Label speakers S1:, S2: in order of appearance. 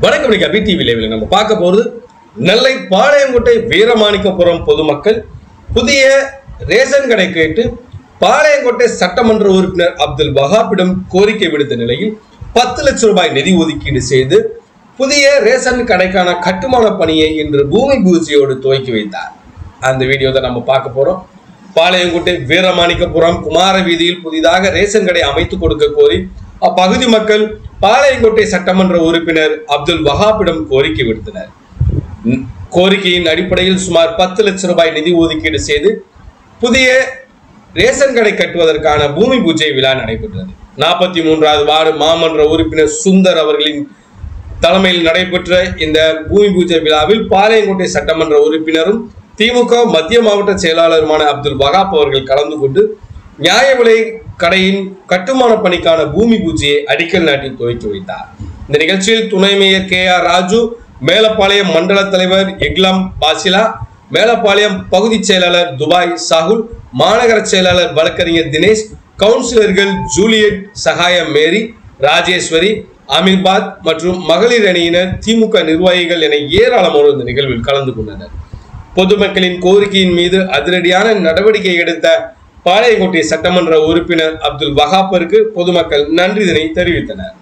S1: வணக்கம். அபி டிவி லைவ்ல நம்ம பார்க்க போறது நெல்லை பாளையங்கோட்டை வீரமாணிக்கபுரம் பொதுமக்கள் புதிய ரேஷன் கடை கேட்டு பாளையங்கோட்டை சட்டமன்ற உறுப்பினர் அப்துல் வஹாபிடம் கோரிக்கை விடுத்த நிலையில் 10 லட்சம் ரூபாய் நிதி ஒதுக்கீடு செய்து புதிய ரேஷன் கடைக்கான கட்டுமான பணியை இன்று பூமி பூஜையோடு துவக்கி வைத்தார். அந்த வீடியோ தான் நம்ம பார்க்க போறோம். பாளையங்கோட்டை வீரமாணிக்கபுரம் குமார வீதியில் புதிதாக ரேஷன் கடை அமைத்து கொடுக்க கோரி அப்பகுதி மக்கள் பாளையங்கோட்டை சட்டமன்ற உறுப்பினர் அப்துல் வஹாபிடம் கோரிக்கை விடுத்தனர். கோரிக்கையின் அடிப்படையில் சுமார் 10 லட்சம் ரூபாய் நிதி ஒதுக்கீடு செய்து புதிய ரேஷன் கடை கட்டுவதற்கான பூமி பூஜை விழா நடைபெற்றது. 43வது வார்டு மாமன்ற உறுப்பினர் சுந்தர் அவர்களின் தலைமையில் நடைபெற்ற இந்த பூமி பூஜை விழாவில் பாளையங்கோட்டை சட்டமன்ற உறுப்பினரும் திமுக மத்திய மாவட்ட செயலாளருமான அப்துல் வஹாப் அவர்கள் கலந்து கொண்டு நியாய விலை கடையின் கட்டுமான பணிக்கான பூமி பூஜையை அடிக்கல் நாட்டி துவக்கி வைத்தார். இந்த நிகழ்ச்சியில் துணை மேயர் KR ராஜு, மேலப்பாளையம் மண்டல தலைவர் எக்லாம் பாசிலா, மேலப்பாளையம் பகுதி செயலாளர் துபாய் சாகுல், மாநகர செயலாளர் வழக்கறிஞர் தினேஷ், கவுன்சிலர்கள் ஜூலியட், சகாயம் மேரி, ராஜேஸ்வரி, அமீர்பாத் மற்றும் மகளிர் அணியினர், திமுக நிர்வாகிகள் என ஏராளமானோர் இந்த நிகழ்வில் கலந்து கொண்டனர். பொதுமக்களின் கோரிக்கையின் மீது அதிரடியான நடவடிக்கை எடுத்த பாளையங்கோட்டை சட்டமன்ற உறுப்பினர் அப்துல் வஹாப்பிற்கு பொதுமக்கள் நன்றிதனை தெரிவித்தனர்.